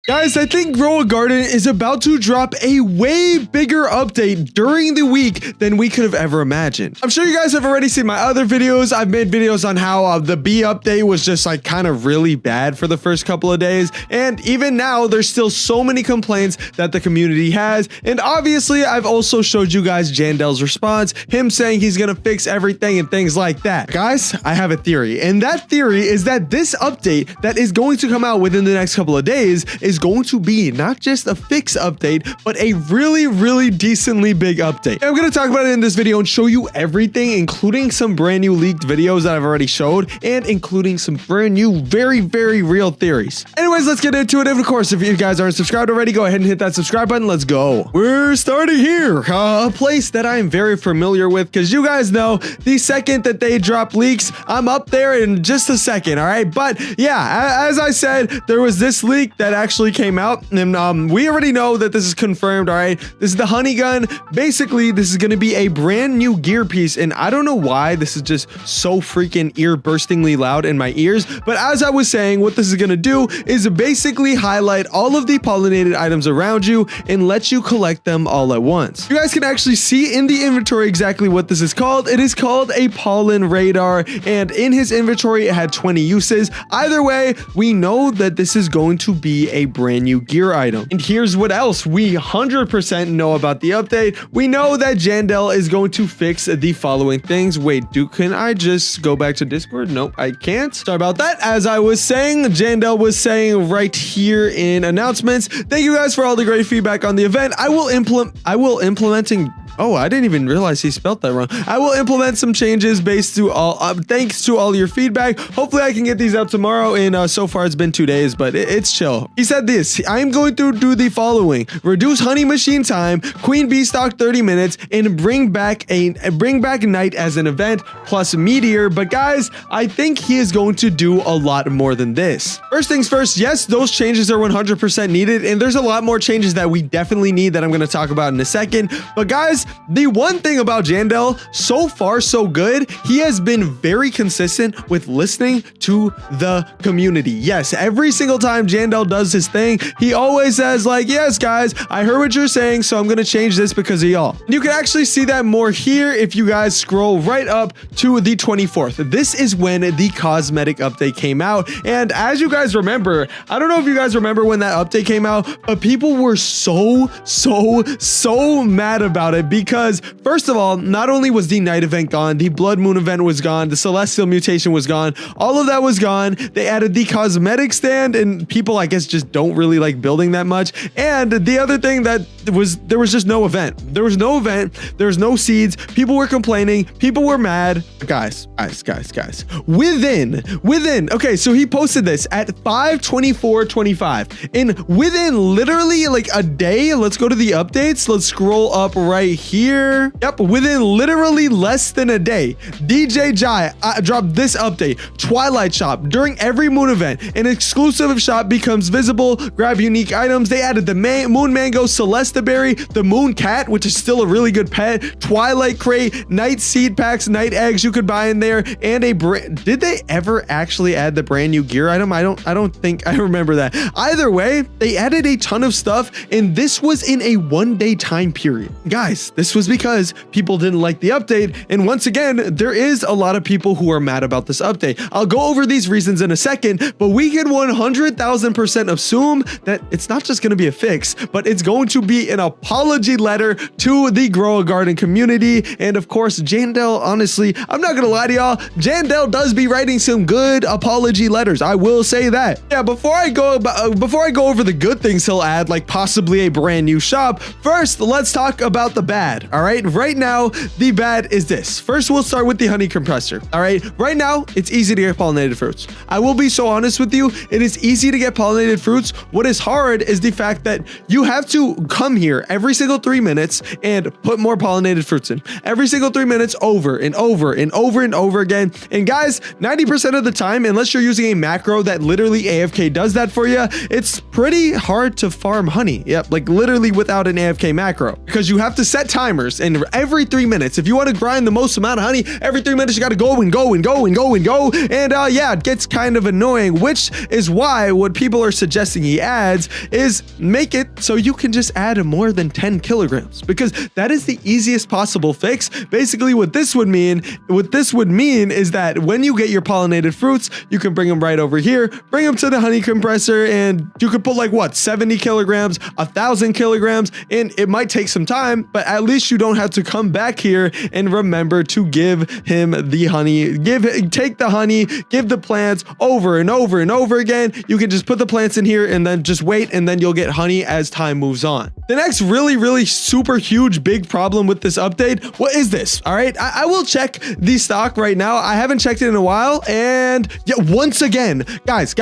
Guys, I think Grow a Garden is about to drop a way bigger update during the week than we could have ever imagined. I'm sure you guys have already seen my other videos. I've made videos on how the bee update was just like kind of really bad for the first couple of days. And even now, there's still so many complaints that the community has. And obviously, I've also showed you guys Jandel's response, him saying he's going to fix everything and things like that. Guys, I have a theory. And that theory is that this update that is going to come out within the next couple of days is going to be not just a fix update, but a really decently big update. I'm going to talk about it in this video and show you everything, including some brand new leaked videos that I've already showed and including some brand new, very real theories. Anyways, let's get into it. And of course, if you guys aren't subscribed already, go ahead and hit that subscribe button. Let's go. We're starting here. A place that I'm very familiar with because you guys know the second that they drop leaks, I'm up there in just a second. All right. But yeah, as I said, there was this leak that actually came out and we already know that this is confirmed. All right, this is the honey gun. Basically, this is going to be a brand new gear piece, and I don't know why this is just so freaking ear-burstingly loud in my ears, but as I was saying, what this is going to do is basically highlight all of the pollinated items around you and let you collect them all at once. You guys can actually see in the inventory exactly what this is called. It is called a pollen radar, and in his inventory it had 20 uses. Either way, we know that this is going to be a brand new gear item. And here's what else we 100% know about the update. We know that Jandel is going to fix the following things. Wait, can I just go back to Discord? Nope, I can't. Sorry about that. As I was saying, Jandel was saying right here in announcements, thank you guys for all the great feedback on the event. I will implementing. Oh, I didn't even realize he spelled that wrong. I will implement some changes based to all, thanks to all your feedback. Hopefully I can get these out tomorrow. And so far it's been 2 daes, but it's chill. He said this, I'm going to do the following: reduce honey machine time, queen bee stock 30 minutes, and bring back night as an event plus meteor. But guys, I think he is going to do a lot more than this. First things first, yes, those changes are 100% needed. And there's a lot more changes that we definitely need that I'm going to talk about in a second. But guys, the one thing about Jandel, so far so good, he has been very consistent with listening to the community. Yes, every single time Jandel does his thing, he always says like, yes guys, I heard what you're saying, so I'm gonna change this because of y'all. You can actually see that more here if you guys scroll right up to the 24th. This is when the cosmetic update came out, and as you guys remember, I don't know if you guys remember when that update came out, but people were so mad about it because first of all, not only was the night event gone, the blood moon event was gone, the celestial mutation was gone, all of that was gone. They added the cosmetic stand, and people I guess just don't really like building that much. And the other thing that there was just no event. There was no event. There was no seeds. People were complaining. People were mad. Guys. Within. Okay, so he posted this at 5:24:25, and within literally like a day. Let's go to the updates. Let's scroll up right here. Yep, within literally less than a day, DJ Jai dropped this update. Twilight Shop. During every moon event, an exclusive shop becomes visible. Grab unique items. They added the Moon Mango, Celesta Berry, the Moon Cat, which is still a really good pet, Twilight Crate, Night Seed Packs, Night Eggs you could buy in there, and did they ever actually add the brand new gear item? I don't think I remember that. Either way, they added a ton of stuff, and this was in a 1-day time period. Guys, this was because people didn't like the update, and once again, there is a lot of people who are mad about this update. I'll go over these reasons in a second, but we can 100,000% assume that it's not just going to be a fix, but it's going to be an apology letter to the Grow a Garden community. And of course, Jandel, honestly, I'm not gonna lie to y'all, Jandel does be writing some good apology letters. I will say that. Yeah, before I go over the good things he'll add, like possibly a brand new shop, first let's talk about the bad. All right, right now the bad is this. First, we'll start with the honey compressor. All right, right now it's easy to get pollinated fruits. I will be so honest with you, it is easy to get pollinated fruits. What is hard is the fact that you have to come here every single 3 minutes and put more pollinated fruits in. Every single 3 minutes, over and over and over and over again. And guys, 90% of the time, unless you're using a macro that literally AFK does that for you, it's pretty hard to farm honey. Yep, like literally without an AFK macro, because you have to set timers, and every 3 minutes, if you want to grind the most amount of honey, every 3 minutes you got to go and go and go and go and go. And yeah, it gets kind of annoying, which is why what people are suggesting he adds is make it so you can just add more than 10 kilograms, because that is the easiest possible fix. Basically what this would mean is that when you get your pollinated fruits, you can bring them right over here, bring them to the honey compressor, and you could put like what, 70 kilograms, 1,000 kilograms, and it might take some time, but at least you don't have to come back here and remember to give him the honey, take the honey, give the plants over and over and over again. You can just put the plants in here and then just wait, and then you'll get honey as time moves on. The next really super huge big problem with this update, what is this? All right, I will check the stock right now. I haven't checked it in a while, and yeah, once again, guys,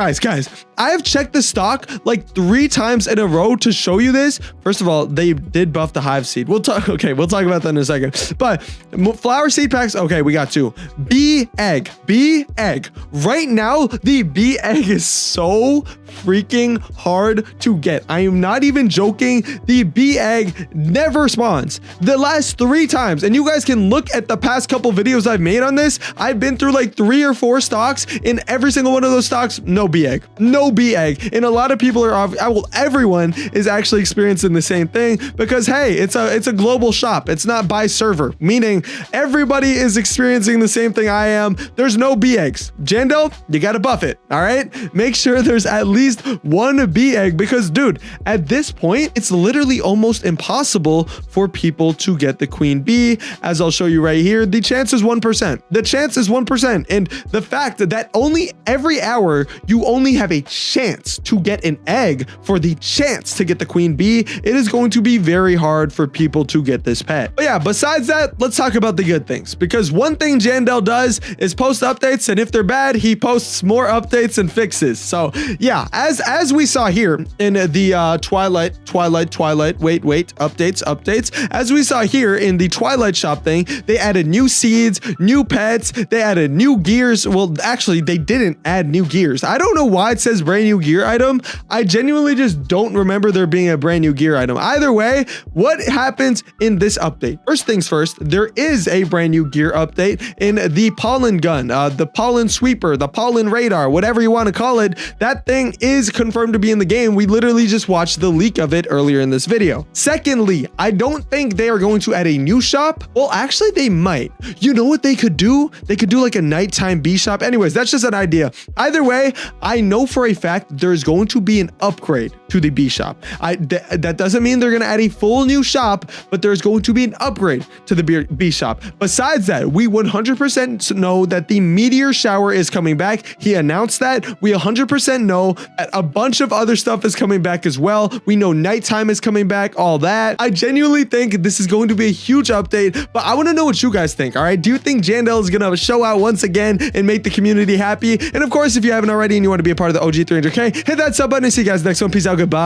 I have checked the stock like 3 times in a row to show you this. First of all, they did buff the hive seed. We'll talk about that in a second. But flower seed packs, okay, we got 2. Bee egg. Right now, the bee egg is so freaking hard to get. I am not even joking. The bee egg never spawns. The last 3 times, and you guys can look at the past couple videos I've made on this. I've been through like 3 or 4 stocks. In every single one of those stocks, no bee egg. No bee egg. And a lot of people are, everyone is actually experiencing the same thing, because hey, it's a global shop. It's not by server, meaning everybody is experiencing the same thing I am. There's no bee eggs. Jandel, you gotta buff it. All right, make sure there's at least 1 bee egg, because dude, at this point, it's literally almost impossible for people to get the queen bee. As I'll show you right here, the chance is 1%. The chance is 1%. And the fact that only every hour you only have a chance to get an egg for the chance to get the queen bee, it is going to be very hard for people to get this pet. But yeah, besides that, let's talk about the good things, because one thing Jandel does is post updates, and if they're bad, he posts more updates and fixes. So yeah, as we saw here in the Twilight updates, as we saw here in the Twilight shop thing, they added new seeds, new pets, they added new gears. Well, actually, they didn't add new gears. I don't know why it says brand new gear item. I genuinely just don't remember there being a brand new gear item. Either way, what happens in this update? First things first, there is a brand new gear update in the pollen gun, the pollen sweeper, the pollen radar, whatever you want to call it. That thing is confirmed to be in the game. We literally just watched the leak of it earlier in this video. Secondly, I don't think they are going to add a new shop. Well, actually, they might. You know what they could do? They could do like a nighttime bee shop. Anyways, that's just an idea. Either way, I know for a fact there's going to be an upgrade to the bee shop. That doesn't mean they're going to add a full new shop, but there's going to be an upgrade to the bee shop. Besides that, we 100% know that the meteor shower is coming back. He announced that. We 100% know that a bunch of other stuff is coming back as well. We know nighttime is coming back, all that. I genuinely think this is going to be a huge update, but I want to know what you guys think. All right, do you think Jandel is going to show out once again and make the community happy? And of course, if you haven't already and you want to be a part of the OG 300K, hit that sub button and see you guys next one. Peace out. Goodbye.